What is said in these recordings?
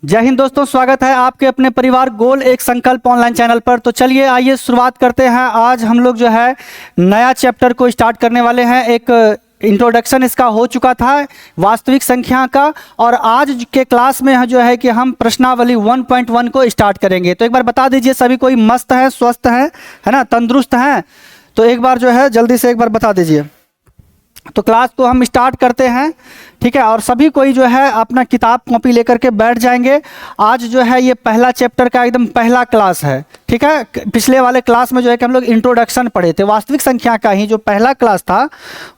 जय हिंद दोस्तों, स्वागत है आपके अपने परिवार गोल एक संकल्प ऑनलाइन चैनल पर। तो चलिए आइए शुरुआत करते हैं। आज हम लोग जो है नया चैप्टर को स्टार्ट करने वाले हैं। एक इंट्रोडक्शन इसका हो चुका था वास्तविक संख्या का, और आज के क्लास में जो है कि हम प्रश्नावली 1.1 को स्टार्ट करेंगे। तो एक बार बता दीजिए सभी कोई मस्त है, स्वस्थ है ना, तंदुरुस्त हैं? तो एक बार जो है जल्दी से एक बार बता दीजिए। तो क्लास को हम स्टार्ट करते हैं, ठीक है। और सभी कोई जो है अपना किताब कॉपी लेकर के बैठ जाएंगे। आज जो है ये पहला चैप्टर का एकदम पहला क्लास है, ठीक है। पिछले वाले क्लास में जो है कि हम लोग इंट्रोडक्शन पढ़े थे, वास्तविक संख्या का ही जो पहला क्लास था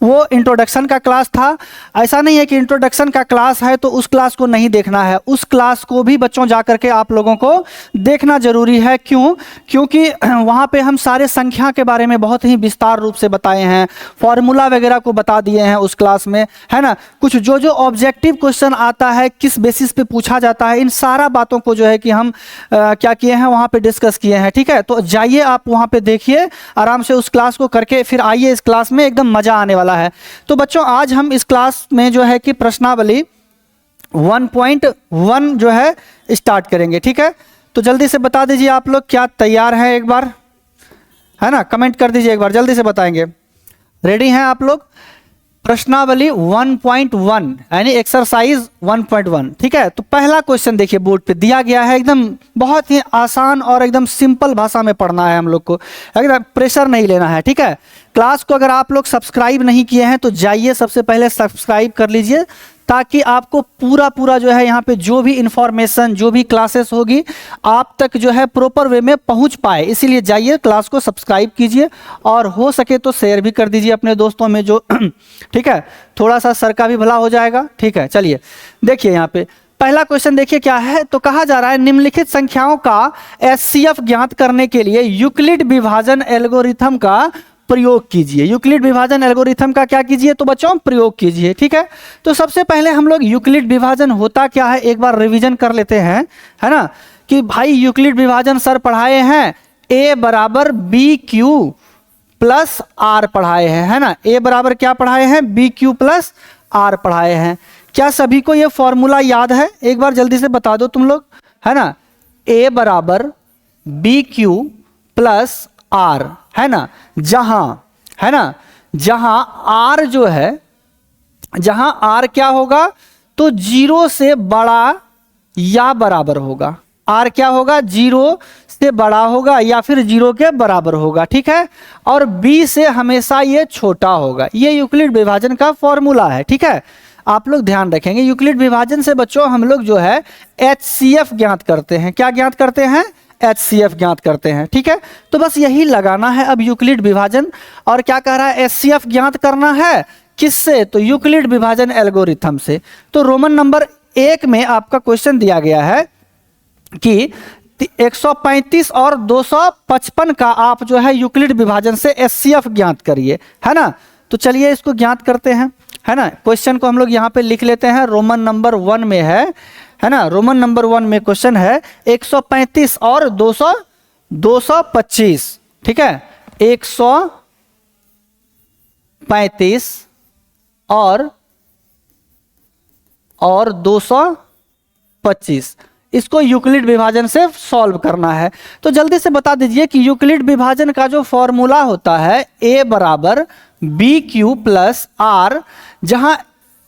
वो इंट्रोडक्शन का क्लास था। ऐसा नहीं है कि इंट्रोडक्शन का क्लास है तो उस क्लास को नहीं देखना है, उस क्लास को भी बच्चों जा करके आप लोगों को देखना जरूरी है। क्यों? क्योंकि वहाँ पे हम सारे संख्या के बारे में बहुत ही विस्तार रूप से बताए हैं, फॉर्मूला वगैरह को बता दिए हैं उस क्लास में, है ना। कुछ जो ऑब्जेक्टिव क्वेश्चन आता है, किस बेसिस पे पूछा जाता है, इन सारा बातों को जो है कि हम क्या किए हैं, वहाँ पे डिस्कस किए हैं, ठीक है। तो जाइए आप वहाँ पे देखिए आराम से उस क्लास को करके, फिर आइए इस क्लास में, एकदम मजा आने वाला है। तो बच्चों आज हम इस क्लास में जो है कि प्रश्नावली 1.1 जो है स्टार्ट करेंगे, ठीक है। तो जल्दी से बता दीजिए आप लोग क्या तैयार हैं, एक बार है ना, कमेंट कर दीजिए, एक बार जल्दी से बताएंगे। रेडी हैं आप लोग? प्रश्नावली 1.1 यानी एक्सरसाइज 1.1, ठीक है। तो पहला क्वेश्चन देखिए बोर्ड पे दिया गया है, एकदम बहुत ही आसान और एकदम सिंपल भाषा में पढ़ना है हम लोग को, एकदम प्रेशर नहीं लेना है, ठीक है। क्लास को अगर आप लोग सब्सक्राइब नहीं किए हैं तो जाइए सबसे पहले सब्सक्राइब कर लीजिए, ताकि आपको पूरा जो है यहाँ पे जो भी इंफॉर्मेशन, जो भी क्लासेस होगी आप तक जो है प्रॉपर वे में पहुँच पाए। इसीलिए जाइए क्लास को सब्सक्राइब कीजिए, और हो सके तो शेयर भी कर दीजिए अपने दोस्तों में जो ठीक है, थोड़ा सा सर का भी भला हो जाएगा, ठीक है। चलिए देखिए यहाँ पे पहला क्वेश्चन देखिए क्या है। तो कहा जा रहा है निम्नलिखित संख्याओं का एचसीएफ ज्ञात करने के लिए यूक्लिड विभाजन एल्गोरिथम का प्रयोग कीजिए। यूक्लिड विभाजन एल्गोरिथम का क्या कीजिए? तो बच्चों प्रयोग कीजिए, ठीक है। तो सबसे पहले हम लोग यूक्लिड विभाजन होता क्या है एक बार रिवीजन कर लेते हैं, है ना। कि भाई यूक्लिड विभाजन सर पढ़ाए हैं, ए बराबर बी क्यू प्लस आर पढ़ाए हैं, है ना। ए बराबर क्या पढ़ाए हैं? बी क्यू प्लस आर पढ़ाए हैं। क्या सभी को ये फॉर्मूला याद है? एक बार जल्दी से बता दो तुम लोग, है ना। ए बराबर बी क्यू प्लस आर, है ना। जहां, है ना, जहां आर जो है, जहां आर क्या होगा? तो 0 से बड़ा या बराबर होगा। आर क्या होगा? 0 से बड़ा होगा या फिर 0 के बराबर होगा, ठीक है। और बी से हमेशा ये छोटा होगा। ये यूक्लिड विभाजन का फॉर्मूला है, ठीक है। आप लोग ध्यान रखेंगे, यूक्लिड विभाजन से बच्चों हम लोग जो है एचसीएफ ज्ञात करते हैं। क्या ज्ञात करते हैं? एचसीएफ ज्ञात करते हैं, ठीक है। तो बस यही लगाना है अब यूक्लिड विभाजन। और क्या कह रहा है? एचसीएफ ज्ञात करना है किससे? तो यूक्लिड विभाजन एल्गोरिथम से। तो रोमन नंबर 1 में आपका क्वेश्चन दिया गया है कि 135 और 255 का आप जो है यूक्लिड विभाजन से एचसीएफ ज्ञात करिए, है ना। तो चलिए इसको ज्ञात करते हैं, है ना। क्वेश्चन को हम लोग यहाँ पे लिख लेते हैं, रोमन नंबर 1 में है ना। रोमन नंबर 1 में क्वेश्चन है 135 और 225, ठीक है। 135 और 225 इसको यूक्लिड विभाजन से सॉल्व करना है। तो जल्दी से बता दीजिए कि यूक्लिड विभाजन का जो फॉर्मूला होता है ए बराबर बी क्यू प्लस आर, जहां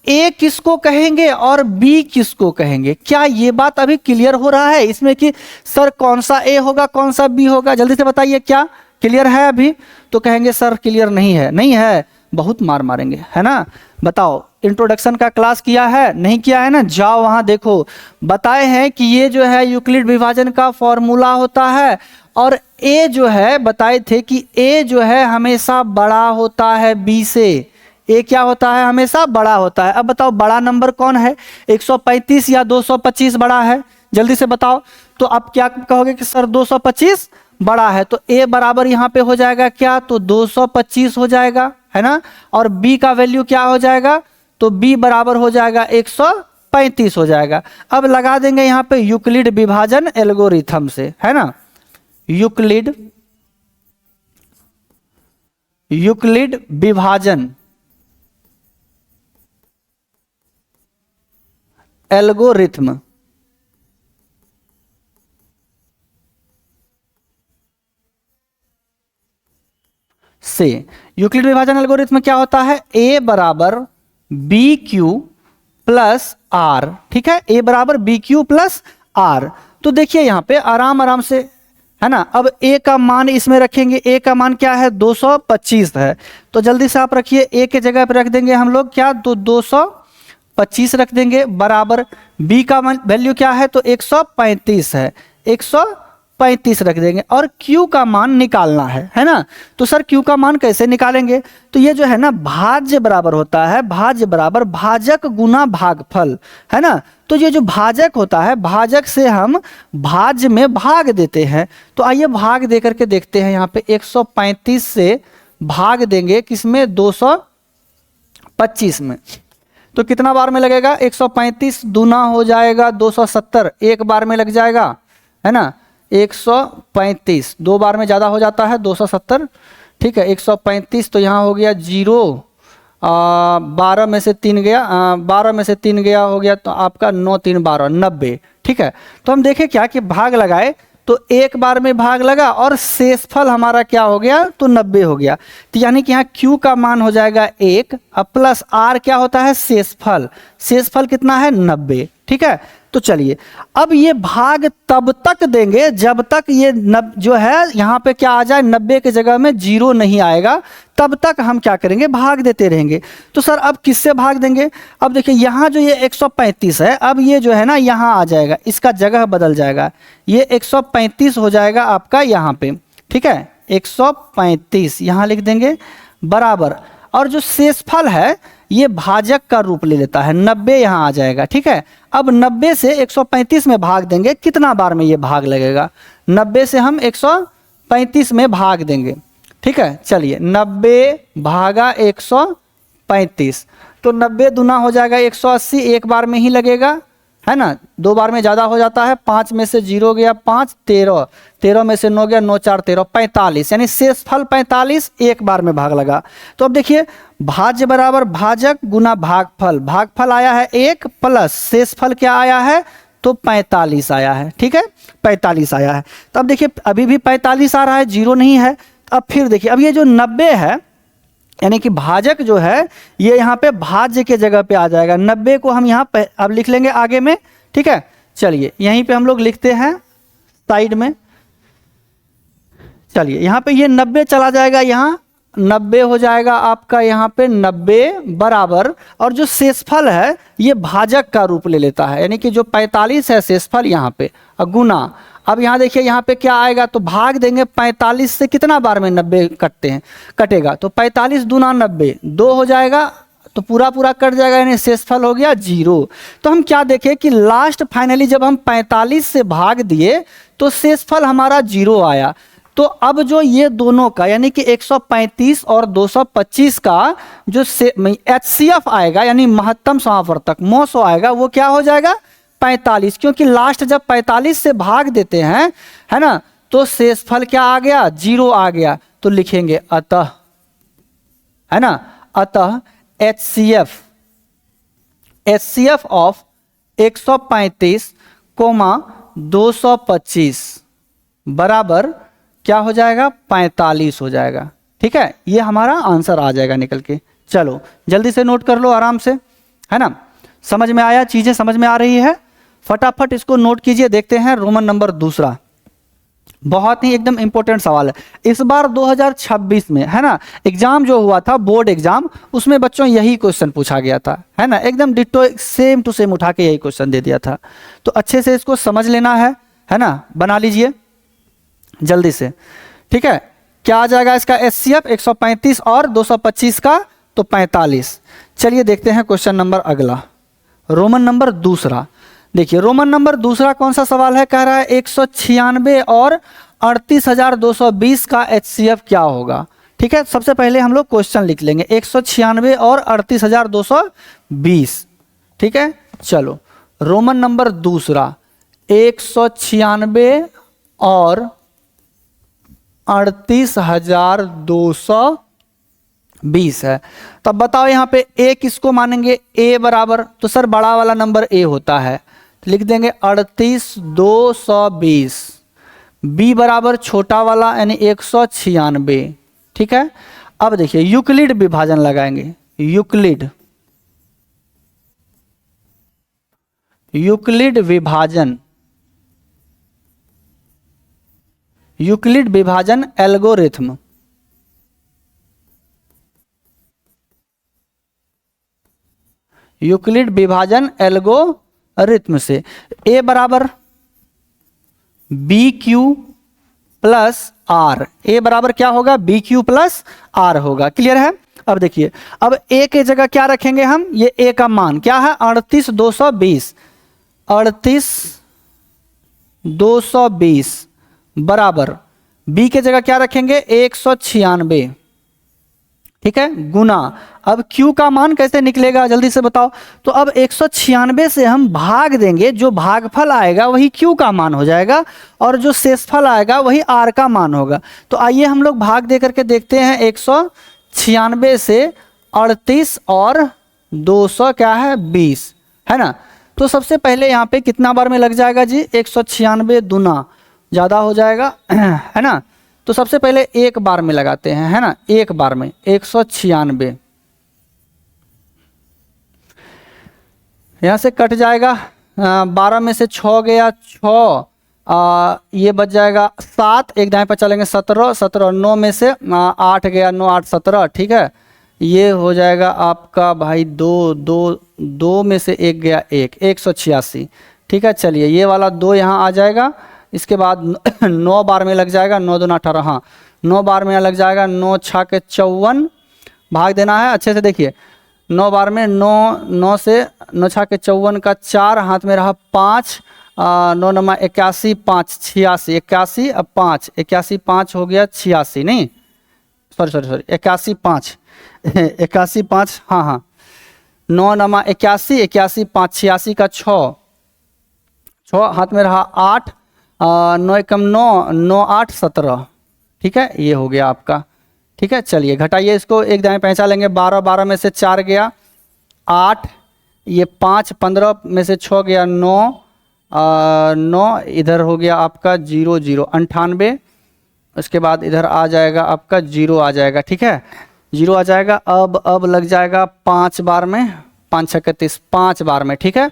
ए किसको कहेंगे और बी किसको कहेंगे? क्या ये बात अभी क्लियर हो रहा है इसमें कि सर कौन सा ए होगा, कौन सा बी होगा? जल्दी से बताइए, क्या क्लियर है अभी? तो कहेंगे सर क्लियर नहीं है। नहीं है, बहुत मार मारेंगे, है ना। बताओ, इंट्रोडक्शन का क्लास किया है? नहीं किया है ना? जाओ वहां देखो, बताए हैं कि ये जो है यूक्लिड विभाजन का फॉर्मूला होता है। और ए जो है बताए थे कि ए जो है हमेशा बड़ा होता है बी से। ए क्या होता है? हमेशा बड़ा होता है। अब बताओ बड़ा नंबर कौन है? 135 या 225 बड़ा है? जल्दी से बताओ। तो अब क्या कहोगे कि सर 225 बड़ा है, तो ए बराबर यहाँ पे हो जाएगा क्या? तो 225 हो जाएगा, है ना। और बी का वैल्यू क्या हो जाएगा? तो बी बराबर हो जाएगा 135 हो जाएगा। अब लगा देंगे यहाँ पे यूक्लिड विभाजन एल्गोरिथम से, है ना। यूक्लिड विभाजन एल्गोरिथम, से। यूक्लिड विभाजन एल्गोरिथम में क्या होता है, a बराबर बी क्यू प्लस आर, ठीक है, a बराबर बी क्यू प्लस आर। तो देखिए यहाँ पे आराम आराम से, है ना, अब a का मान इसमें रखेंगे, a का मान क्या है 225 है, तो जल्दी से आप रखिए, a के जगह पर रख देंगे हम लोग क्या, तो 225 रख देंगे, बराबर b का वैल्यू क्या है, तो 135 है, 135 रख देंगे, और q का मान निकालना है ना। तो सर q का मान कैसे निकालेंगे, तो ये जो है ना भाज्य बराबर होता है, भाज्य बराबर भाजक गुना भागफल, है ना। तो ये जो भाजक होता है, भाजक से हम भाज्य में भाग देते हैं, तो आइए भाग दे करके देखते हैं। यहाँ पे 135 से भाग देंगे किसमें, 225 में, तो कितना बार में लगेगा, 135 दूना हो जाएगा 270, एक बार में लग जाएगा, है ना। 135 दो बार में ज़्यादा हो जाता है 270, ठीक है, 135 तो यहाँ हो गया 0, 12 में से 3 गया, 12 में से 3 गया हो गया, तो आपका 9 3 12 90, ठीक है। तो हम देखें क्या कि भाग लगाए तो एक बार में भाग लगा और शेषफल हमारा क्या हो गया, तो 90 हो गया। तो यानी कि यहाँ q का मान हो जाएगा 1, अब प्लस r क्या होता है, शेषफल, शेषफल कितना है 90, ठीक है। तो चलिए अब ये भाग तब तक देंगे जब तक ये जो है यहाँ पे क्या आ जाए, 90 के जगह में 0 नहीं आएगा, तब तक हम क्या करेंगे, भाग देते रहेंगे। तो सर अब किससे भाग देंगे, अब देखिए यहाँ जो ये 135 है, अब ये जो है ना यहाँ आ जाएगा, इसका जगह बदल जाएगा, ये 135 हो जाएगा आपका यहाँ पे, ठीक है, 135 यहाँ लिख देंगे, बराबर, और जो शेषफल है ये भाजक का रूप ले लेता है, 90 यहाँ आ जाएगा, ठीक है। अब 90 से 135 में भाग देंगे, कितना बार में ये भाग लगेगा, 90 से हम 135 में भाग देंगे, ठीक है। चलिए 90 भागा 135, तो 90 दूना हो जाएगा 180, एक बार में ही लगेगा, है ना, दो बार में ज़्यादा हो जाता है, 5 में से 0 गया 5, 13, 13 में से 9 गया 9 4 13, 45, यानी शेषफल 45, एक बार में भाग लगा। तो अब देखिए भाज्य बराबर भाजक गुना भागफल, भागफल आया है 1 प्लस शेषफल क्या आया है, तो 45 आया है, ठीक है, 45 आया है। तो अब देखिए अभी भी 45 आ रहा है, 0 नहीं है। अब फिर देखिए अब ये जो 90 है, यानी कि भाजक जो है ये यहाँ पे भाज्य के जगह पे आ जाएगा, 90 को हम यहाँ पे अब लिख लेंगे आगे में, ठीक है। चलिए यहीं पे हम लोग लिखते हैं साइड में, चलिए यहाँ पे ये 90 चला जाएगा, यहाँ 90 हो जाएगा आपका यहाँ पे 90 बराबर, और जो शेषफल है ये भाजक का रूप ले लेता है, यानी कि जो 45 है शेषफल यहाँ पे गुना, अब यहाँ देखिए यहाँ पे क्या आएगा, तो भाग देंगे 45 से, कितना बार में 90 कटते हैं, कटेगा, तो 45 दूना 90, 2 हो जाएगा, तो पूरा पूरा कट जाएगा, यानी शेषफल हो गया 0। तो हम क्या देखें कि लास्ट फाइनली जब हम 45 से भाग दिए तो शेषफल हमारा 0 आया। तो अब जो ये दोनों का यानी कि 135 और 225 का जो HCF आएगा, यानी महत्तम समावर्तक मोसो आएगा, वो क्या हो जाएगा 45, क्योंकि लास्ट जब 45 से भाग देते हैं, है ना, तो शेषफल क्या आ गया, 0 आ गया। तो लिखेंगे अतः, है ना, अतः HCF ऑफ 135 225 बराबर क्या हो जाएगा, 45 हो जाएगा, ठीक है। ये हमारा आंसर आ जाएगा निकल के। चलो जल्दी से नोट कर लो आराम से, है ना, समझ में आया, चीजें समझ में आ रही है, फटाफट इसको नोट कीजिए। देखते हैं रोमन नंबर दूसरा, बहुत ही एकदम इंपॉर्टेंट सवाल है इस बार 2026 में, है ना, एग्जाम जो हुआ था बोर्ड एग्जाम, उसमें बच्चों यही क्वेश्चन पूछा गया था, है ना, एकदम डिट्टो सेम टू सेम उठा के यही क्वेश्चन दे दिया था। तो अच्छे से इसको समझ लेना है ना, बना लीजिए जल्दी से, ठीक है। क्या आ जाएगा इसका HCF 135 और 225 का, तो 45। चलिए देखते हैं क्वेश्चन नंबर अगला, रोमन नंबर दूसरा। देखिए रोमन नंबर दूसरा कौन सा सवाल है, कह रहा है 196 और 38,220 का HCF क्या होगा, ठीक है। सबसे पहले हम लोग क्वेश्चन लिख लेंगे, 196 और 38,220, ठीक है। चलो रोमन नंबर दूसरा 196 और 38,220 है। तब बताओ यहाँ पे A किसको मानेंगे, A बराबर, तो सर बड़ा वाला नंबर A होता है, तो लिख देंगे 38,220, B बराबर छोटा वाला यानी 196, ठीक है। अब देखिए यूक्लिड विभाजन लगाएंगे, यूक्लिड विभाजन, यूक्लिड विभाजन एल्गोरिथम, यूक्लिड विभाजन एल्गोरिथम से a बराबर बी क्यू प्लस आर, ए बराबर क्या होगा, बी क्यू प्लस आर होगा। क्लियर है। अब देखिए, अब ए के जगह क्या रखेंगे हम, ये ए का मान क्या है 38,220, 38,220 बराबर बी के जगह क्या रखेंगे 196, ठीक है, गुना। अब Q का मान कैसे निकलेगा जल्दी से बताओ। तो अब 196 से हम भाग देंगे, जो भागफल आएगा वही Q का मान हो जाएगा और जो शेषफल आएगा वही R का मान होगा। तो आइए हम लोग भाग दे करके देखते हैं। 196 से 38 और 200 क्या है 20, है ना। तो सबसे पहले यहाँ पे कितना बार में लग जाएगा जी, 196 दूना ज़्यादा हो जाएगा, है ना। तो सबसे पहले एक बार में लगाते हैं, है ना, एक बार में 196, यहाँ से कट जाएगा 12 में से 6 गया 6, ये बच जाएगा 7, एक दाएं पर चलेंगे 17, 17 9 में से 8 गया 9 8 17, ठीक है। ये हो जाएगा आपका भाई 2 में से 1 गया 1, 186, ठीक है। चलिए ये वाला 2 यहाँ आ जाएगा। इसके बाद 9 बार में लग जाएगा, 9 दूना 18, हाँ 9 बार में लग जाएगा, 9 6 के 54, भाग देना है अच्छे से। देखिए 9 बार में 9 से 9 6 के 54 का 4 हाथ में रहा 5, 9 9 81 5 86, 81 अब 5 81 5 हो गया 86, नहीं सॉरी 81 5 81 5, हाँ 9 9 81 81 5 86 का 6 हाथ में रहा 8, 9 कम 9 9 8 17, ठीक है, ये हो गया आपका, ठीक है। चलिए घटाइए इसको, एक दाएं पहचान लेंगे, 12 12 में से 4 गया 8, ये 5 15 में से 6 गया 9, 9 इधर हो गया आपका 0 0 98, उसके बाद इधर आ जाएगा आपका 0 आ जाएगा, ठीक है, 0 आ जाएगा। अब लग जाएगा 5 बार में, 5 6 30 5 बार में, ठीक है।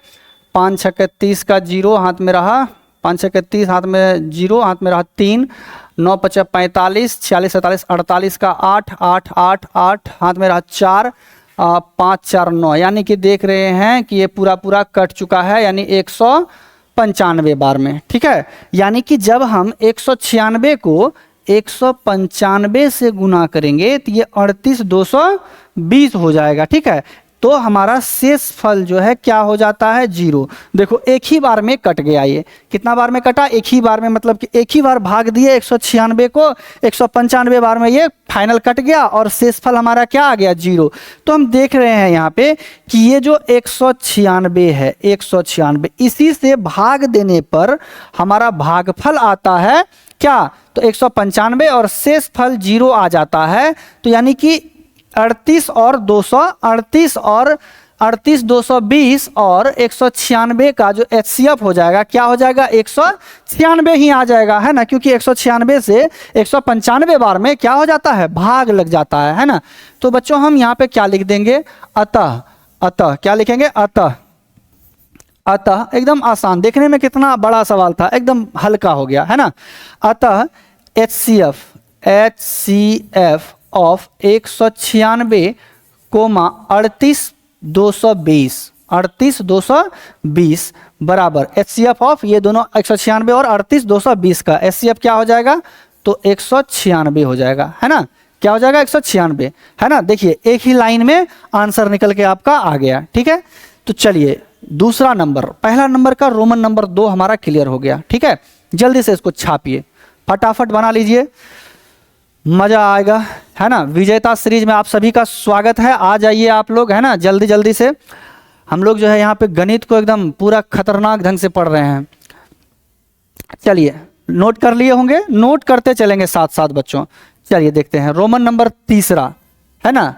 5 6 30 का 0 हाथ में रहा, 5 6 30 हाथ में 0 हाथ में रहा 3, 9 5 45 46 47 48 का 8 8 8 8 हाथ में रहा 4, 5 4 9, यानी कि देख रहे हैं कि ये पूरा कट चुका है, यानी 195 बार में, ठीक है। यानी कि जब हम 196 को 195 से गुना करेंगे तो ये 38,220 हो जाएगा, ठीक है। तो हमारा शेष फल जो है क्या हो जाता है 0। देखो एक ही बार में कट गया, ये कितना बार में कटा, एक ही बार में, मतलब कि एक ही बार भाग दिए 196 को, 195 बार में ये फाइनल कट गया और शेष फल हमारा क्या आ गया 0। तो हम देख रहे हैं यहाँ पे कि ये जो 196 है 196, इसी से भाग देने पर हमारा भागफल आता है क्या, तो 195 और शेष फल 0 आ जाता है। तो यानी कि 38 और 220 और 196 का जो HCF हो जाएगा क्या हो जाएगा 196 ही आ जाएगा, है ना, क्योंकि 196 से 195 बार में क्या हो जाता है भाग लग जाता है ना। तो बच्चों हम यहाँ पे क्या लिख देंगे, अतः क्या लिखेंगे, अतः एकदम आसान, देखने में कितना बड़ा सवाल था, एकदम हल्का हो गया, है ना। अतः HCF ऑफ 196 कोमा 38,220 बराबर HCF ऑफ ये दोनों 196 और 38,220 का HCF क्या हो जाएगा, तो 196 हो जाएगा, है ना, क्या हो जाएगा 196, है ना। देखिए एक ही लाइन में आंसर निकल के आपका आ गया, ठीक है। तो चलिए दूसरा नंबर, पहला नंबर का रोमन नंबर 2 हमारा क्लियर हो गया, ठीक है। जल्दी से इसको छापिए, फटाफट बना लीजिए, मजा आएगा, है ना। विजेता सीरीज में आप सभी का स्वागत है, आ जाइए आप लोग, है ना, जल्दी से। हम लोग जो है यहाँ पे गणित को एकदम पूरा खतरनाक ढंग से पढ़ रहे हैं। चलिए नोट कर लिए होंगे, नोट करते चलेंगे साथ साथ बच्चों। चलिए देखते हैं रोमन नंबर तीसरा, है ना,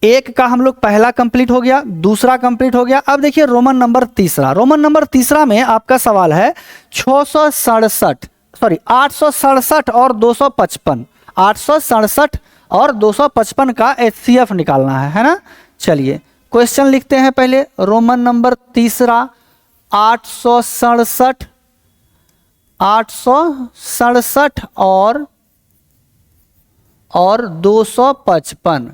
एक का हम लोग पहला कंप्लीट हो गया, दूसरा कंप्लीट हो गया। अब देखिए रोमन नंबर तीसरा, रोमन नंबर तीसरा में आपका सवाल है 867 और 255, 867 और 255 का HCF निकालना है ना। चलिए क्वेश्चन लिखते हैं पहले, रोमन नंबर तीसरा, 867 और 255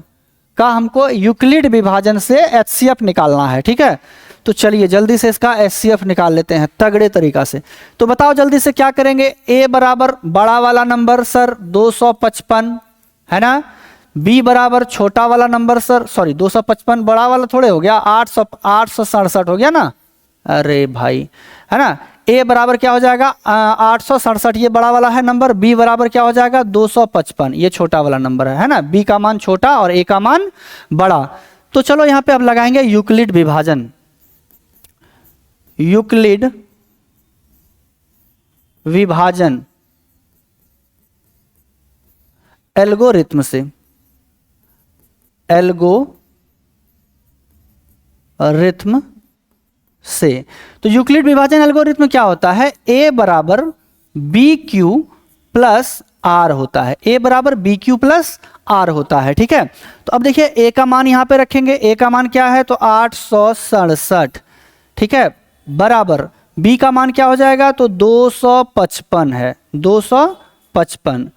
का हमको यूक्लिड विभाजन से HCF निकालना है, ठीक है। तो चलिए जल्दी से इसका HCF निकाल लेते हैं तगड़े तरीका से। तो बताओ जल्दी से क्या करेंगे, A बराबर बड़ा वाला नंबर सर 255 है ना, B बराबर छोटा वाला नंबर सर, सॉरी 255 बड़ा वाला थोड़े हो गया, 867 हो गया ना, अरे भाई है ना। A बराबर क्या हो जाएगा 867, ये बड़ा वाला है नंबर, B बराबर क्या हो जाएगा 255, ये छोटा वाला नंबर है ना। B का मान छोटा और A का मान बड़ा। तो चलो यहाँ पे अब लगाएंगे यूक्लिड विभाजन, यूक्लिड विभाजन एल्गोरिथम से, एल्गोरिथम से। तो यूक्लिड विभाजन एल्गोरिथम क्या होता है, A बराबर BQ प्लस R होता है, A बराबर BQ प्लस R होता है, ठीक है। तो अब देखिए A का मान यहाँ पे रखेंगे, A का मान क्या है तो 867, ठीक है, बराबर B का मान क्या हो जाएगा तो 255 है, 255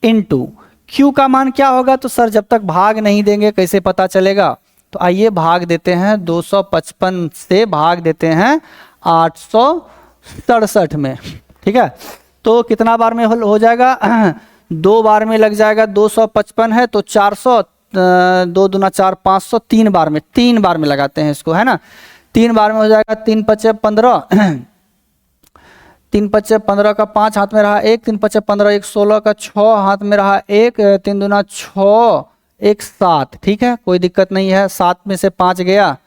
इंटू Q का मान क्या होगा तो सर जब तक भाग नहीं देंगे कैसे पता चलेगा, तो आइए भाग देते हैं 255 से भाग देते हैं 867 में, ठीक है। तो कितना बार में हो जाएगा 2 बार में लग जाएगा, 255 है तो 400, 2 दूना 4, 500, 3 बार में, 3 बार में लगाते हैं इसको है ना, 3 बार में हो जाएगा 3 पचे 15, 3 पचे 15 का 5 हाथ में रहा 1, 3 पचे 15, 1 16 का 6 हाथ में रहा 1, 3 दूना 6, 1 7, ठीक है, कोई दिक्कत नहीं है। 7 में से 5 गया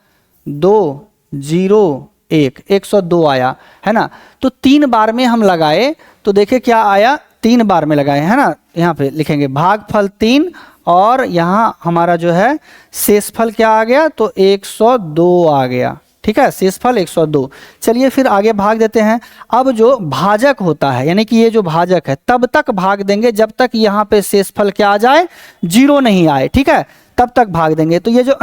2 0 1, 102 आया है ना। तो 3 बार में हम लगाए तो देखिए क्या आया, 3 बार में लगाए है ना, यहाँ पे लिखेंगे भागफल 3 और यहाँ हमारा जो है शेषफल क्या आ गया तो 102 आ गया, ठीक है, शेषफल 102। चलिए फिर आगे भाग देते हैं। अब जो भाजक होता है यानी कि ये जो भाजक है तब तक भाग देंगे जब तक यहाँ पे शेषफल क्या आ जाए 0 नहीं आए, ठीक है, तब तक भाग देंगे। तो ये जो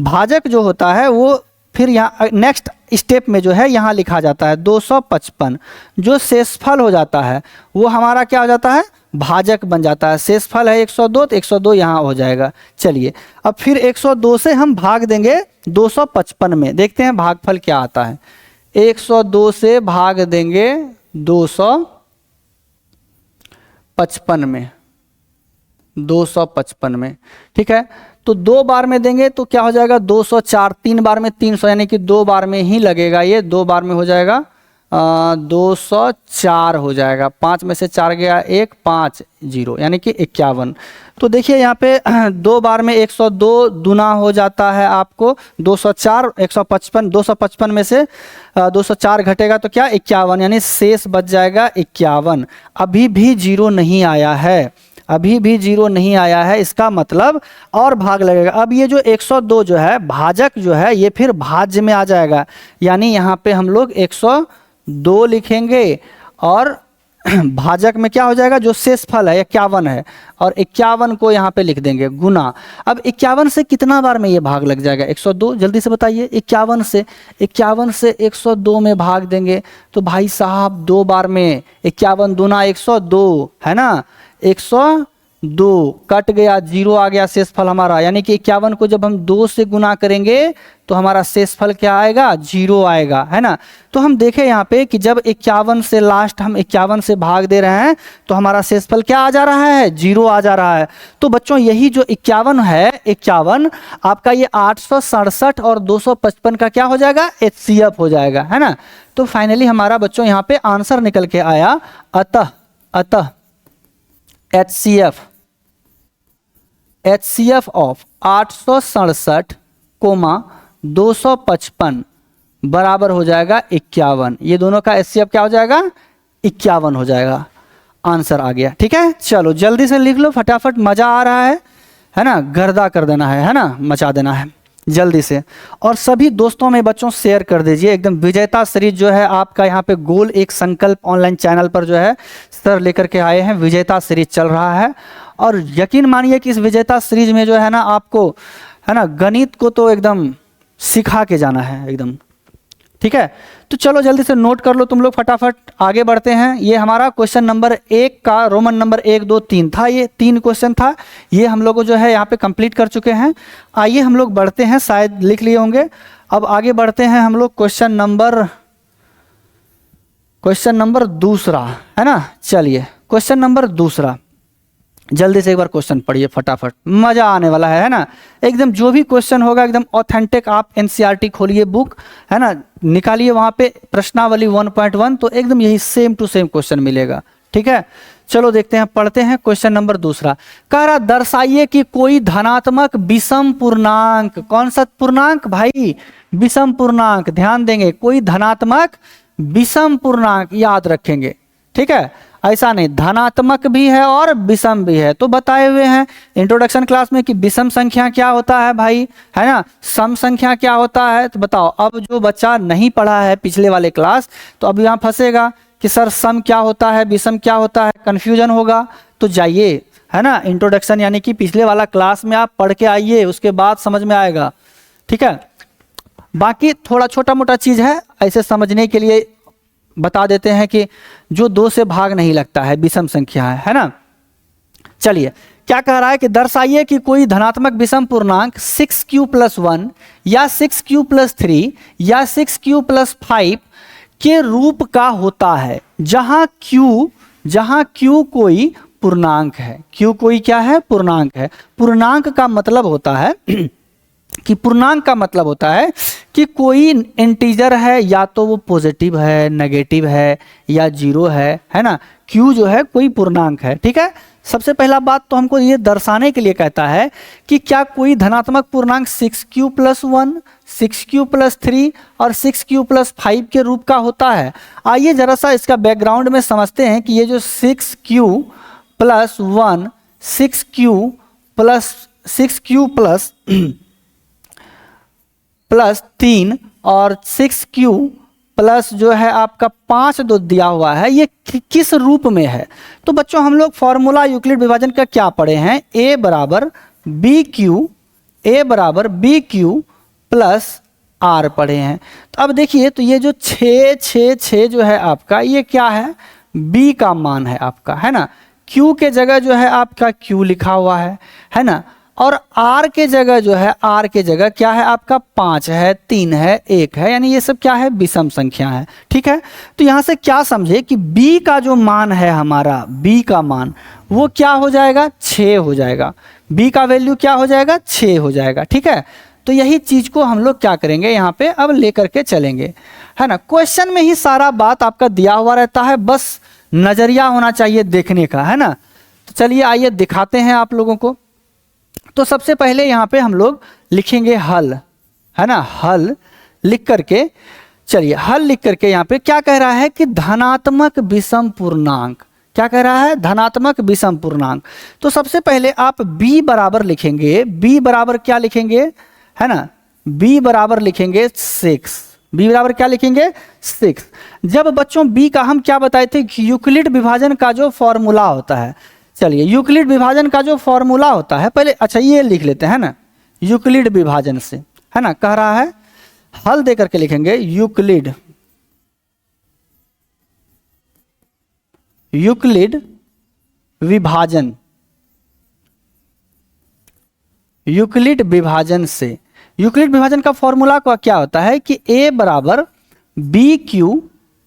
भाजक जो होता है वो फिर यहाँ नेक्स्ट स्टेप में जो है यहाँ लिखा जाता है 255, जो शेषफल हो जाता है वो हमारा क्या हो जाता है भाजक बन जाता है। शेषफल है 102 तो 102 यहाँ हो जाएगा। चलिए अब फिर 102 से हम भाग देंगे 255 में, देखते हैं भागफल क्या आता है। 102 से भाग देंगे 255 में, 255 में, ठीक है। तो 2 बार में देंगे तो क्या हो जाएगा 204, 3 बार में 300 यानी कि 2 बार में ही लगेगा, ये 2 बार में हो जाएगा 204 हो जाएगा। 5 में से 4 गया 1, 5 0 यानी कि 51। तो देखिए यहाँ पे 2 बार में 102 दुना हो जाता है आपको 204, 155, 255 में से 204 घटेगा तो क्या 51, यानी शेष बच जाएगा 51। अभी भी 0 नहीं आया है, अभी भी 0 नहीं आया है, इसका मतलब और भाग लगेगा। अब ये जो 102 जो है भाजक जो है ये फिर भाज्य में आ जाएगा, यानी यहाँ पे हम लोग 102 लिखेंगे और भाजक में क्या हो जाएगा जो शेषफल है 51 है और 51 को यहाँ पे लिख देंगे गुना। अब 51 से कितना बार में ये भाग लग जाएगा 102, जल्दी से बताइए। 51 से 102 में भाग देंगे तो भाई साहब 2 बार में 51 दूना 102 है ना, 102 कट गया 0 आ गया शेषफल हमारा, यानी कि 51 को जब हम 2 से गुना करेंगे तो हमारा शेषफल क्या आएगा 0 आएगा है ना। तो हम देखें यहाँ पे कि जब 51 से लास्ट हम 51 से भाग दे रहे हैं तो हमारा शेषफल क्या आ जा रहा है 0 आ जा रहा है। तो बच्चों यही जो 51 है 51 आपका ये 867 और 255 का क्या हो जाएगा HCF हो जाएगा है ना। तो फाइनली हमारा बच्चों यहाँ पे आंसर निकल के आया अतः HCF ऑफ 867, 255 बराबर हो जाएगा 51। ये दोनों का HCF क्या हो जाएगा 51 हो जाएगा। आंसर आ गया, ठीक है। चलो जल्दी से लिख लो फटाफट, मजा आ रहा है ना, गर्दा कर देना है ना, मचा देना है। जल्दी से। और सभी दोस्तों में बच्चों शेयर कर दीजिए एकदम। विजेता सीरीज जो है आपका यहाँ पे गोल एक संकल्प ऑनलाइन चैनल पर जो है सर लेकर के आए हैं, विजेता सीरीज चल रहा है। और यकीन मानिए कि इस विजेता सीरीज में जो है ना आपको है ना गणित को तो एकदम सिखा के जाना है एकदम, ठीक है। तो चलो जल्दी से नोट कर लो तुम लोग, फटाफट आगे बढ़ते हैं। ये हमारा क्वेश्चन नंबर 1 का रोमन नंबर 1 2 3 था, ये 3 क्वेश्चन था, ये हम लोग जो है यहाँ पे कंप्लीट कर चुके हैं। आइए हम लोग बढ़ते हैं, शायद लिख लिए होंगे। अब आगे बढ़ते हैं हम लोग क्वेश्चन नंबर दूसरा, है ना। चलिए क्वेश्चन नंबर दूसरा, जल्दी से एक बार क्वेश्चन पढ़िए फटाफट, मजा आने वाला है ना एकदम। जो भी क्वेश्चन होगा एकदम ऑथेंटिक। आप एनसीईआरटी खोलिए बुक, है ना, निकालिए वहां पे प्रश्नावली 1.1, तो एकदम यही सेम टू सेम क्वेश्चन मिलेगा, ठीक है। चलो देखते हैं, पढ़ते हैं क्वेश्चन नंबर दूसरा। कह रहा दर्शाइए कि कोई धनात्मक विषम पूर्णांक, कौन सा पूर्णांक भाई, विषम पूर्णांक, ध्यान देंगे, कोई धनात्मक विषम पूर्णांक याद रखेंगे, ठीक है। ऐसा नहीं, धनात्मक भी है और विषम भी है। तो बताए हुए हैं इंट्रोडक्शन क्लास में कि विषम संख्या क्या होता है भाई, है ना, सम संख्या क्या होता है। तो बताओ, अब जो बच्चा नहीं पढ़ा है पिछले वाले क्लास, तो अब यहाँ फंसेगा कि सर सम क्या होता है, विषम क्या होता है, कंफ्यूजन होगा। तो जाइए, है ना, इंट्रोडक्शन यानी कि पिछले वाला क्लास में आप पढ़ के आइए, उसके बाद समझ में आएगा, ठीक है। बाकी थोड़ा छोटा मोटा चीज़ है, ऐसे समझने के लिए बता देते हैं कि जो 2 से भाग नहीं लगता है, विषम संख्या है ना। चलिए क्या कह रहा है कि दर्शाइए कि कोई धनात्मक विषम पूर्णांक 6q + 1 या 6q + 3 या 6q + 5 के रूप का होता है, जहां q कोई पूर्णांक है। q कोई क्या है, पूर्णांक है। पूर्णांक का मतलब होता है कि पूर्णांक का मतलब होता है कि कोई इंटीजर है, या तो वो पॉजिटिव है, नेगेटिव है, या जीरो है ना। q जो है कोई पूर्णांक है, ठीक है। सबसे पहला बात तो हमको ये दर्शाने के लिए कहता है कि क्या कोई धनात्मक पूर्णांक 6q + 1, 6q + 3 और 6q + 5 के रूप का होता है। आइए जरा सा इसका बैकग्राउंड में समझते हैं कि ये जो 6q + 1, 6q + 3 और 6q प्लस जो है आपका 5 दो दिया हुआ है, ये किस रूप में है। तो बच्चों हम लोग फॉर्मूला यूक्लिड विभाजन का क्या पढ़े हैं, a = bq + r पढ़े हैं। तो अब देखिए, तो ये जो 6 6 6 जो है आपका, ये क्या है, b का मान है आपका, है ना। q के जगह जो है आपका q लिखा हुआ है ना। और r के जगह जो है, r के जगह क्या है आपका, 5 है, 3 है, 1 है, यानी ये सब क्या है, विषम संख्या है, ठीक है। तो यहाँ से क्या समझे कि b का जो मान है हमारा, b का मान वो क्या हो जाएगा, 6 हो जाएगा। b का वैल्यू क्या हो जाएगा, 6 हो जाएगा, ठीक है। तो यही चीज को हम लोग क्या करेंगे यहाँ पे अब लेकर के चलेंगे, है ना। क्वेश्चन में ही सारा बात आपका दिया हुआ रहता है, बस नजरिया होना चाहिए देखने का, है ना। तो चलिए आइए दिखाते हैं आप लोगों को। तो सबसे पहले यहाँ पे हम लोग लिखेंगे हल, है ना। हल लिख करके, चलिए हल लिख करके यहाँ पे क्या कह रहा है कि धनात्मक विषम पूर्णांक, क्या कह रहा है, धनात्मक विषम पूर्णांक। तो सबसे पहले आप b बराबर लिखेंगे, b बराबर क्या लिखेंगे, है ना, b बराबर लिखेंगे 6, b बराबर क्या लिखेंगे, 6। जब बच्चों b का हम क्या बताए थे, यूक्लिड विभाजन का जो फॉर्मूला होता है, चलिए यूक्लिड विभाजन का जो फॉर्मूला होता है पहले, अच्छा ये लिख लेते हैं ना, यूक्लिड विभाजन से, है ना। कह रहा है हल दे करके लिखेंगे यूक्लिड विभाजन, यूक्लिड विभाजन से। यूक्लिड विभाजन का फॉर्मूला क्या होता है कि a =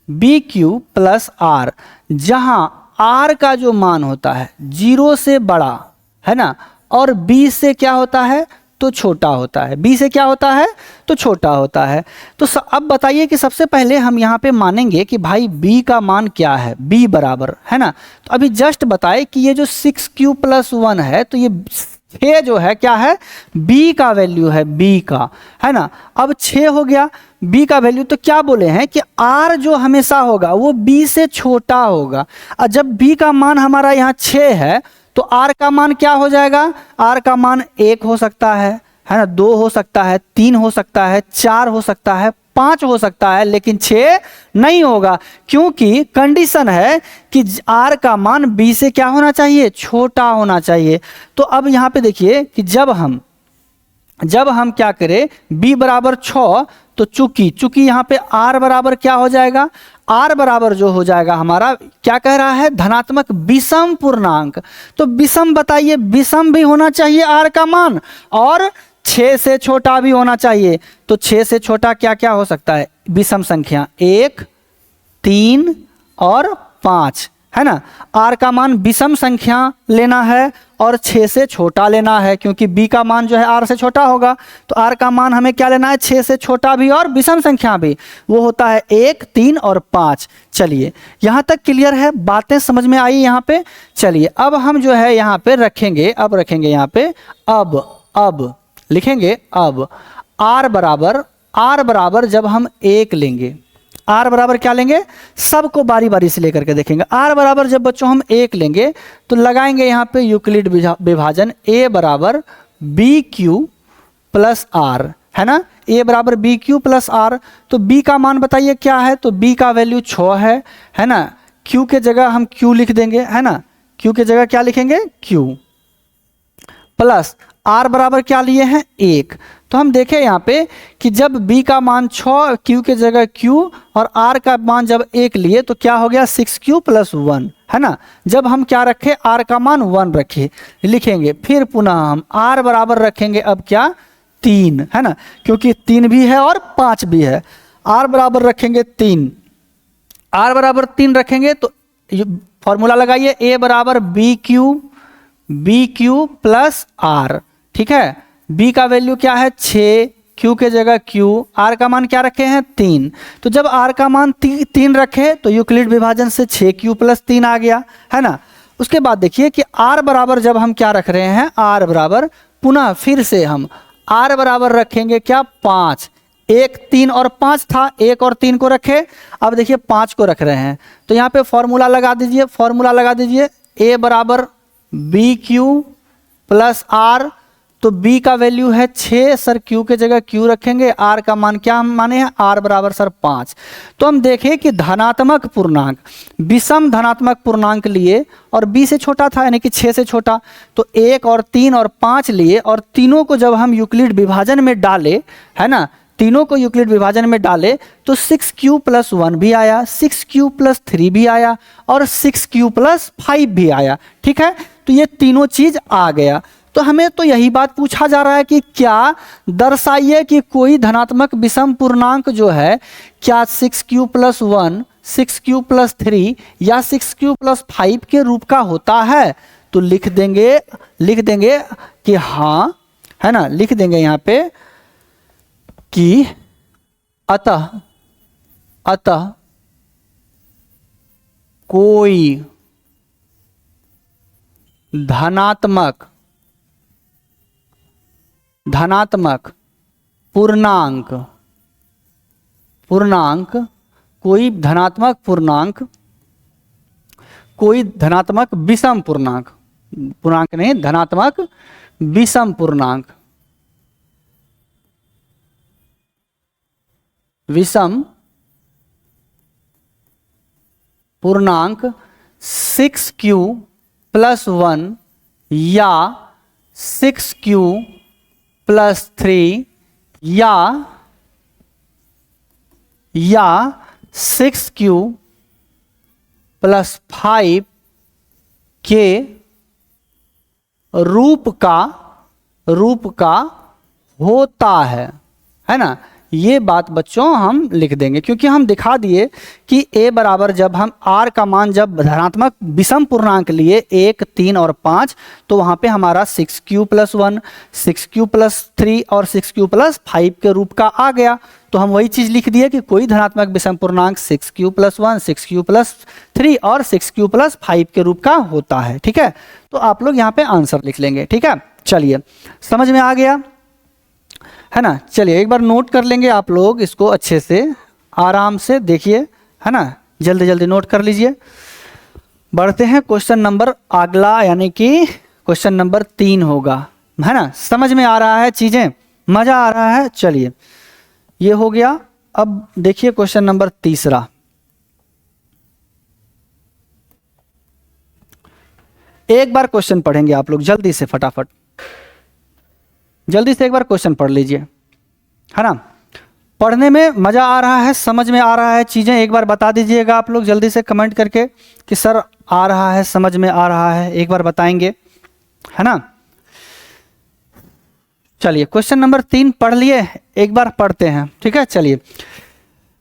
bq + r, जहां r का जो मान होता है 0 से बड़ा, है ना, और b से क्या होता है, तो छोटा होता है, b से क्या होता है, तो छोटा होता है। तो अब बताइए कि सबसे पहले हम यहाँ पे मानेंगे कि भाई b का मान क्या है, b बराबर, है ना। तो अभी जस्ट बताए कि ये जो 6q + 1 है, तो ये 6 जो है क्या है, b का वैल्यू है, b का, है ना। अब 6 हो गया b का वैल्यू, तो क्या बोले हैं कि r जो हमेशा होगा वो b से छोटा होगा। और जब b का मान हमारा यहाँ 6 है, तो r का मान क्या हो जाएगा, r का मान 1 हो सकता है है ना, 2 हो सकता है, 3 हो सकता है, 4 हो सकता है, 5 हो सकता है, लेकिन 6 नहीं होगा, क्योंकि कंडीशन है कि r का मान b से क्या होना चाहिए, छोटा होना चाहिए। तो अब यहाँ पे देखिए कि जब हम क्या करें, b बराबर 6, तो चूंकि यहाँ पे r बराबर क्या हो जाएगा, r बराबर जो हो जाएगा हमारा, क्या कह रहा है, धनात्मक विषम पूर्णांक। तो विषम बताइए, विषम भी होना चाहिए r का मान, और 6 से छोटा भी होना चाहिए। तो 6 से छोटा क्या क्या हो सकता है, विषम संख्या 1, 3 और 5, है ना। r का मान विषम संख्या लेना है और 6 से छोटा लेना है, क्योंकि b का मान जो है r से छोटा होगा। तो r का मान हमें क्या लेना है, 6 से छोटा भी और विषम संख्या भी, वो होता है 1, 3 और 5। चलिए यहाँ तक क्लियर है, बातें समझ में आई यहाँ पे। चलिए अब हम जो है यहाँ पे रखेंगे, अब रखेंगे यहाँ पे, अब लिखेंगे, अब r बराबर जब हम 1 लेंगे, r बराबर क्या लेंगे, सबको बारी बारी से लेकर के देखेंगे। r बराबर जब बच्चों हम 1 लेंगे तो लगाएंगे यहाँ पे यूक्लिड विभाजन, a बराबर बी क्यू प्लस आर, है ना, a बराबर बी क्यू प्लस आर। तो b का मान बताइए क्या है, तो b का वैल्यू 6 है ना, q के जगह हम q लिख देंगे, है ना, q के जगह क्या लिखेंगे, q प्लस r बराबर क्या लिए हैं, 1। तो हम देखें यहाँ पे कि जब b का मान 6, q के जगह q, और r का मान जब 1 लिए तो क्या हो गया, 6q प्लस 1, है ना। जब हम क्या रखे, r का मान 1 रखे, लिखेंगे, फिर पुनः हम r बराबर रखेंगे अब क्या, 3, है ना, क्योंकि 3 भी है और 5 भी है। r बराबर रखेंगे 3, r बराबर 3 रखेंगे तो फॉर्मूला लगाइए, a बराबर बी क्यू प्लस आर, ठीक है। b का वैल्यू क्या है, 6, q के जगह q, r का मान क्या रखे हैं, 3। तो जब r का मान 3 रखे तो यूक्लिड विभाजन से 6q प्लस 3 आ गया, है ना। उसके बाद देखिए कि r बराबर जब हम क्या रख रहे हैं, r बराबर पुनः फिर से हम r बराबर रखेंगे क्या, 5। 1, 3 और 5 था, 1 और 3 को रखे, अब देखिए 5 को रख रहे हैं। तो यहाँ पे फॉर्मूला लगा दीजिए, a बराबर बी क्यू प्लस आर। तो b का वैल्यू है 6, सर q के जगह q रखेंगे, r का मान क्या माने हैं, r बराबर सर 5। तो हम देखें कि धनात्मक पूर्णांक, विषम धनात्मक पूर्णांक लिए और b से छोटा था, यानी कि 6 से छोटा, तो 1 और 3 और 5 लिए, और तीनों को जब हम यूक्लिड विभाजन में डाले, है ना, तीनों को यूक्लिड विभाजन में डाले तो 6q प्लस 1 भी आया, 6q प्लस 3 भी आया, और 6q प्लस 5 भी आया, ठीक है। तो ये तीनों चीज आ गया। तो हमें तो यही बात पूछा जा रहा है कि क्या दर्शाइए कि कोई धनात्मक विषम पूर्णांक जो है, क्या 6q प्लस 1, 6q प्लस 3 या 6q प्लस 5 के रूप का होता है। तो लिख देंगे कि हाँ, है ना, लिख देंगे यहाँ पे कि अतः कोई धनात्मक पूर्णांक कोई धनात्मक विषम पूर्णांक नहीं, धनात्मक विषम पूर्णांक 6q प्लस 1 या 6q प्लस 3 या 6q प्लस 5 के रूप का होता है ना। ये बात बच्चों हम लिख देंगे, क्योंकि हम दिखा दिए कि a बराबर जब हम r का मान जब धनात्मक विषम पूर्णांक लिए 1, 3 और 5, तो वहाँ पे हमारा 6q प्लस 1, 6q प्लस 3 और 6q प्लस 5 के रूप का आ गया। तो हम वही चीज़ लिख दिए कि कोई धनात्मक विषम पूर्णांक 6q प्लस 1, 6q प्लस 3 और 6q प्लस 5 के रूप का होता है, ठीक है। तो आप लोग यहाँ पे आंसर लिख लेंगे, ठीक है। चलिए, समझ में आ गया, है ना। चलिए एक बार नोट कर लेंगे आप लोग इसको अच्छे से, आराम से देखिए, है ना, जल्दी जल्दी नोट कर लीजिए। बढ़ते हैं क्वेश्चन नंबर अगला, यानी कि क्वेश्चन नंबर 3 होगा है ना, समझ में आ रहा है चीजें, मजा आ रहा है। चलिए ये हो गया। अब देखिए क्वेश्चन नंबर तीसरा। एक बार क्वेश्चन पढ़ेंगे आप लोग जल्दी से, फटाफट जल्दी से एक बार क्वेश्चन पढ़ लीजिए, है ना। पढ़ने में मजा आ रहा है, समझ में आ रहा है चीजें, एक बार बता दीजिएगा आप लोग जल्दी से कमेंट करके कि सर आ रहा है, समझ में आ रहा है, एक बार बताएंगे, है ना। चलिए क्वेश्चन नंबर 3 पढ़ लिए, एक बार पढ़ते हैं, ठीक है। चलिए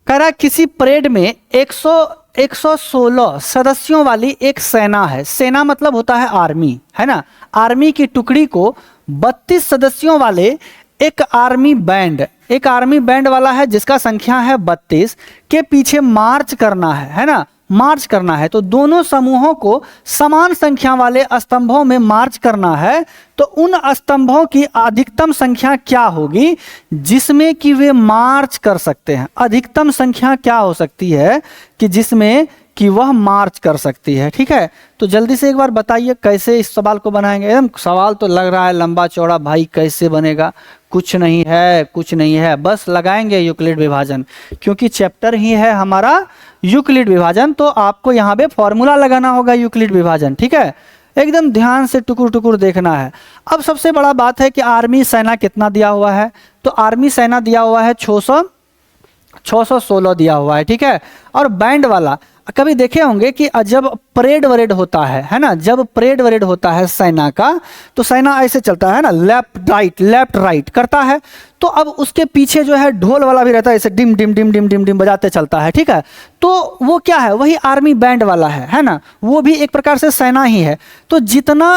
कह रहा है किसी परेड में 116 सदस्यों वाली एक सेना है। सेना मतलब होता है आर्मी, है ना। आर्मी की टुकड़ी को 32 सदस्यों वाले एक आर्मी बैंड वाला है जिसका संख्या है 32 के पीछे मार्च करना है ना, मार्च करना है। तो दोनों समूहों को समान संख्या वाले स्तंभों में मार्च करना है। तो उन स्तंभों की अधिकतम संख्या क्या होगी जिसमें कि वे मार्च कर सकते हैं। अधिकतम संख्या क्या हो सकती है कि जिसमें कि वह मार्च कर सकती है, ठीक है। तो जल्दी से एक बार बताइए कैसे इस सवाल को बनाएंगे। एकदम सवाल तो लग रहा है लंबा चौड़ा, भाई कैसे बनेगा, कुछ नहीं है, कुछ नहीं है, बस लगाएंगे यूक्लिड विभाजन, क्योंकि चैप्टर ही है हमारा यूक्लिड विभाजन। तो आपको यहाँ पे फॉर्मूला लगाना होगा यूक्लिड विभाजन, ठीक है। एकदम ध्यान से टुकुर टुकुर देखना है। अब सबसे बड़ा बात है कि आर्मी सेना कितना दिया हुआ है। तो आर्मी सेना दिया हुआ है 616 दिया हुआ है, ठीक है। और बैंड वाला कभी देखे होंगे कि जब परेड वरेड होता है ना, जब परेड वरेड होता है सेना का, तो सेना ऐसे चलता है ना, लेफ्ट राइट करता है। तो अब उसके पीछे जो है ढोल वाला भी रहता है, ऐसे dim dim dim dim dim dim बजाते चलता है, ठीक है। तो वो क्या है, वही आर्मी बैंड वाला है ना, वो भी एक प्रकार से सेना ही है। तो जितना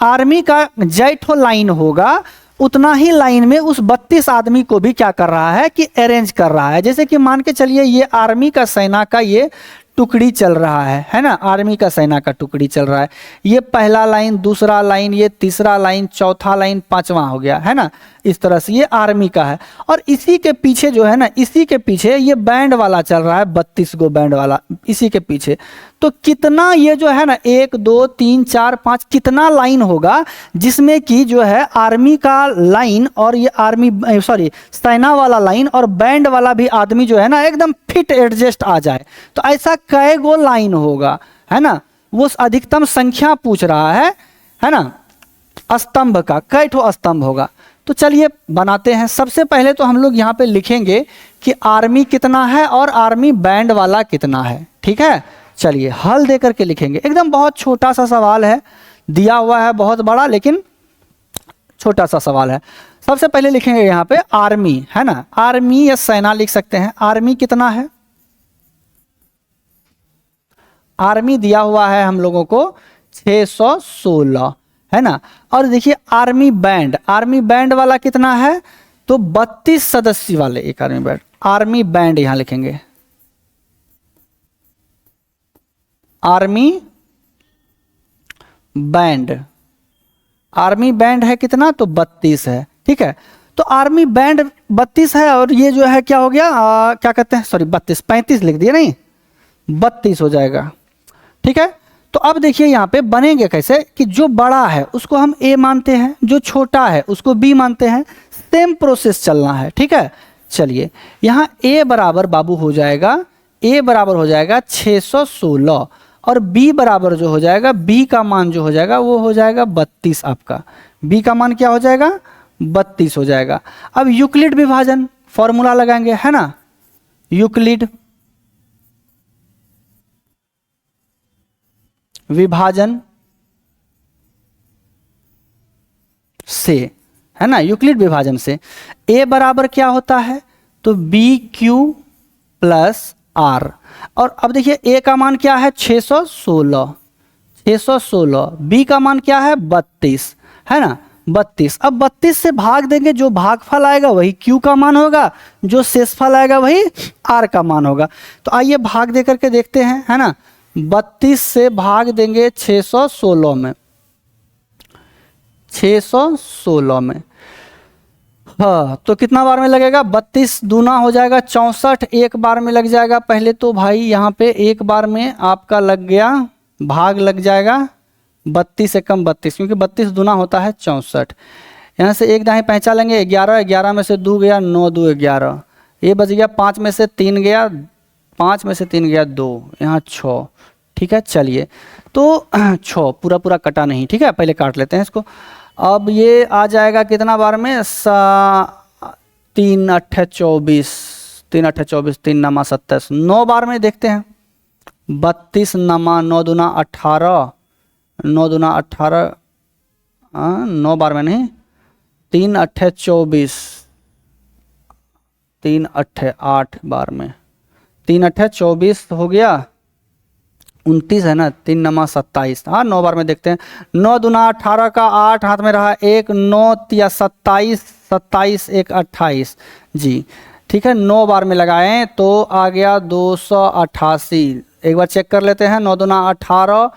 आर्मी का जैठो लाइन होगा उतना ही लाइन में उस 32 आदमी को भी क्या कर रहा है कि अरेंज कर रहा है। जैसे कि मान के चलिए ये आर्मी का सेना का ये टुकड़ी चल रहा है ना, आर्मी का सेना का टुकड़ी चल रहा है। ये पहला लाइन, दूसरा लाइन, ये तीसरा लाइन, चौथा लाइन, पांचवा हो गया, है ना। इस तरह से ये आर्मी का है। और इसी के पीछे जो है ना, इसी के पीछे ये बैंड वाला चल रहा है, 32 गो बैंड वाला इसी के पीछे। तो कितना ये जो है ना 1 2 3 4 5 कितना लाइन होगा जिसमें कि जो है आर्मी का लाइन और ये आर्मी सेना वाला लाइन और बैंड वाला भी आदमी जो है ना एकदम फिट एडजस्ट आ जाए। तो ऐसा कै गो लाइन होगा, है ना, वो अधिकतम संख्या पूछ रहा है ना, स्तंभ का कै ठो स्तंभ होगा। तो चलिए बनाते हैं। सबसे पहले तो हम लोग यहाँ पे लिखेंगे कि आर्मी कितना है और आर्मी बैंड वाला कितना है, ठीक है। चलिए हल दे करके लिखेंगे, एकदम बहुत छोटा सा सवाल है, दिया हुआ है बहुत बड़ा लेकिन छोटा सा सवाल है। सबसे पहले लिखेंगे यहाँ पे आर्मी, है ना, आर्मी या सेना लिख सकते हैं। आर्मी कितना है, आर्मी दिया हुआ है हम लोगों को 616, है ना। और देखिए आर्मी बैंड वाला कितना है, तो 32 सदस्य वाले एक आर्मी बैंड यहां लिखेंगे। आर्मी बैंड है कितना, तो 32 है, ठीक है। तो आर्मी बैंड 32 है और ये जो है क्या हो गया, क्या कहते हैं, 35 लिख दिया, नहीं 32 हो जाएगा, ठीक है। तो अब देखिए यहाँ पे बनेंगे कैसे कि जो बड़ा है उसको हम ए मानते हैं, जो छोटा है उसको बी मानते हैं, सेम प्रोसेस चलना है, ठीक है। चलिए यहाँ ए बराबर बाबू हो जाएगा, ए बराबर हो जाएगा 616 और बी बराबर जो हो जाएगा, बी का मान जो हो जाएगा वो हो जाएगा 32। आपका बी का मान क्या हो जाएगा, 32 हो जाएगा। अब यूक्लिड विभाजन फॉर्मूला लगाएंगे, है ना, यूक्लिड विभाजन से, है ना, यूक्लिड विभाजन से a बराबर क्या होता है, तो बी क्यू प्लस आर। और अब देखिए a का मान क्या है 616, बी का मान क्या है 32, है ना 32। अब 32 से भाग देंगे, जो भागफल आएगा वही q का मान होगा, जो शेषफल आएगा वही r का मान होगा। तो आइए भाग दे करके देखते हैं, है ना। 32 से भाग देंगे 616 में, 616 में, हाँ तो कितना बार में लगेगा, 32 दूना हो जाएगा 64, एक बार में लग जाएगा। पहले तो भाई यहाँ पे एक बार में आपका लग गया, भाग लग जाएगा 32 से कम 32, क्योंकि 32 दूना होता है 64। यहाँ से एक दाएं पहचान लेंगे 11, 11 में से 2 गया, 9 2 11, ये बच गया 5 में से 3 गया, 5 में से 3 गया 2, यहाँ 6। ठीक है, चलिए तो 6 पूरा पूरा कटा नहीं, ठीक है, पहले काट लेते हैं इसको। अब ये आ जाएगा कितना बार में, 3 8 24, 3 8 24, 3 नमा 27, 9 बार में देखते हैं। 32 नमा 9 दूना 18, 9 दूना 18, 9 बार में नहीं, 3 8 24, 3 8 8 बार में, 3 8 24 हो गया, 29 है ना, 3 नमा 27, हाँ 9 बार में देखते हैं। 9 दूना 18 का 8 हाथ में रहा, 1 9 या 27, 27 1 28 जी, ठीक है। 9 बार में लगाएं तो आ गया 288। एक बार चेक कर लेते हैं, 9 दूना 18,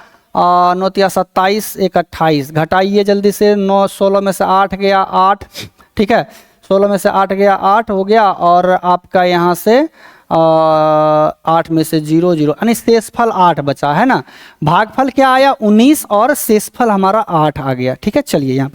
9 या 27 1 28, घटाइए जल्दी से, 9 16 में से 8 गया 8, ठीक है, 16 में से 8 गया 8 हो गया, और आपका यहाँ से 8 में से 0 0, यानी शेषफल 8 बचा है ना। भागफल क्या आया 19 और शेषफल हमारा 8 आ गया, ठीक है। चलिए यहाँ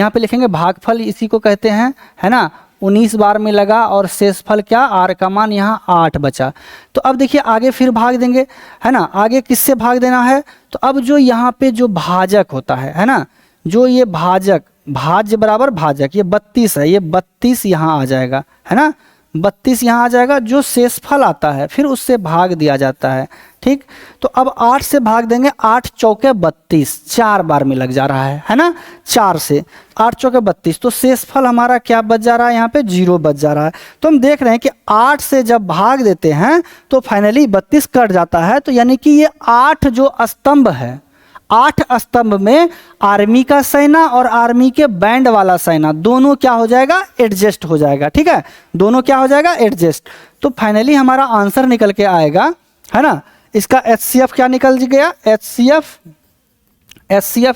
पे लिखेंगे भागफल, इसी को कहते हैं, है ना। 19 बार में लगा और शेषफल क्या, आर का मान यहाँ 8 बचा। तो अब देखिए आगे फिर भाग देंगे, है ना। आगे किससे भाग देना है, तो अब जो यहाँ पे जो भाजक होता है ना, जो ये भाजक, भाज्य बराबर भाजक, ये 32 है, ये 32 यहाँ आ जाएगा, है ना। 32 यहाँ आ जाएगा, जो शेषफल आता है फिर उससे भाग दिया जाता है, ठीक। तो अब 8 से भाग देंगे, 8 चौके 32, 4 बार में लग जा रहा है ना। 4 से 8 चौके 32, तो शेषफल हमारा क्या बच जा रहा है, यहाँ पे 0 बच जा रहा है। तो हम देख रहे हैं कि 8 से जब भाग देते हैं तो फाइनली 32 कट जाता है। तो यानी कि ये 8 जो स्तंभ है, 8 स्तंभ में आर्मी का सेना और आर्मी के बैंड वाला सेना दोनों क्या हो जाएगा, एडजस्ट हो जाएगा, ठीक है, दोनों क्या हो जाएगा, एडजस्ट। तो फाइनली हमारा आंसर निकल के आएगा, है ना। इसका HCF क्या निकल गया, HCF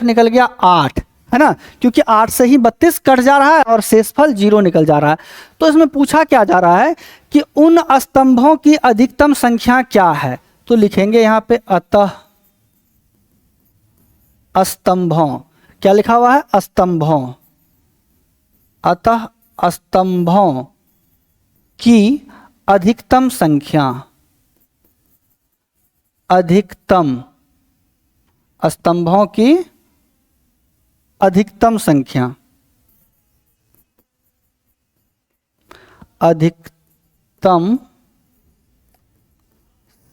निकल गया 8, है ना, क्योंकि 8 से ही 32 कट जा रहा है और शेषफल 0 निकल जा रहा है। तो इसमें पूछा क्या जा रहा है कि उन स्तंभों की अधिकतम संख्या क्या है। तो लिखेंगे यहाँ पे अतः स्तंभों, क्या लिखा हुआ है, स्तंभों, अतः स्तंभों की अधिकतम संख्या, अधिकतम स्तंभों की अधिकतम संख्या, अधिकतम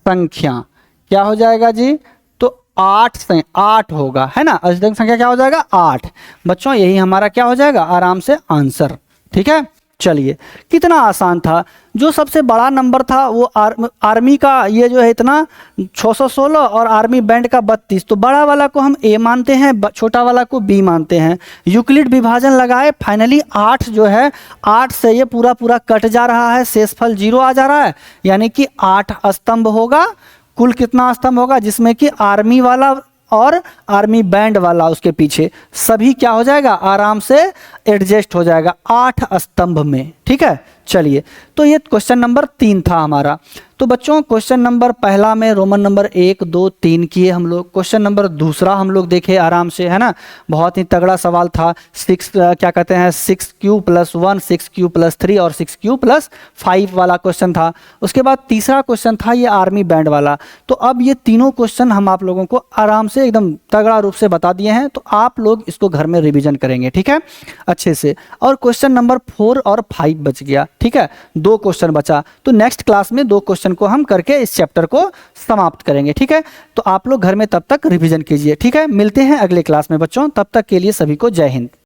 संख्या क्या हो जाएगा जी, तो 8 से 8 होगा, है ना। अधिकतम संख्या क्या हो जाएगा, 8। बच्चों यही हमारा क्या हो जाएगा, आराम से आंसर, ठीक है। चलिए कितना आसान था। जो सबसे बड़ा नंबर था वो आर्मी का ये जो है इतना 616 और आर्मी बैंड का 32, तो बड़ा वाला को हम A मानते हैं, छोटा वाला को B मानते हैं। यूक्लिड विभाजन लगाए, फाइनली 8 जो है, 8 से ये पूरा पूरा कट जा रहा है, शेषफल 0 आ जा रहा है, यानी कि 8 स्तंभ होगा। कुल कितना स्तंभ होगा, जिसमें कि आर्मी वाला और आर्मी बैंड वाला उसके पीछे सभी क्या हो जाएगा, आराम से एडजस्ट हो जाएगा 8 स्तंभ में, ठीक है। चलिए तो ये क्वेश्चन नंबर 3 था हमारा। तो बच्चों क्वेश्चन नंबर पहला में रोमन नंबर 1 2 3 किए हम लोग। क्वेश्चन नंबर दूसरा हम लोग देखे आराम से, है ना, बहुत ही तगड़ा सवाल था। 6 क्या कहते हैं 6Q + 1 6Q + 3 और 6Q + 5 वाला क्वेश्चन था। उसके बाद तीसरा क्वेश्चन था ये आर्मी बैंड वाला। तो अब ये तीनों क्वेश्चन हम आप लोगों को आराम से एकदम तगड़ा रूप से बता दिए हैं, तो आप लोग इसको घर में रिविजन करेंगे, ठीक है, अच्छे से। और क्वेश्चन नंबर 4 और 5 बच गया, ठीक है, 2 क्वेश्चन बचा। तो नेक्स्ट क्लास में 2 क्वेश्चन को हम करके इस चैप्टर को समाप्त करेंगे, ठीक है। तो आप लोग घर में तब तक रिवीजन कीजिए, ठीक है। मिलते हैं अगले क्लास में बच्चों, तब तक के लिए सभी को जय हिंद।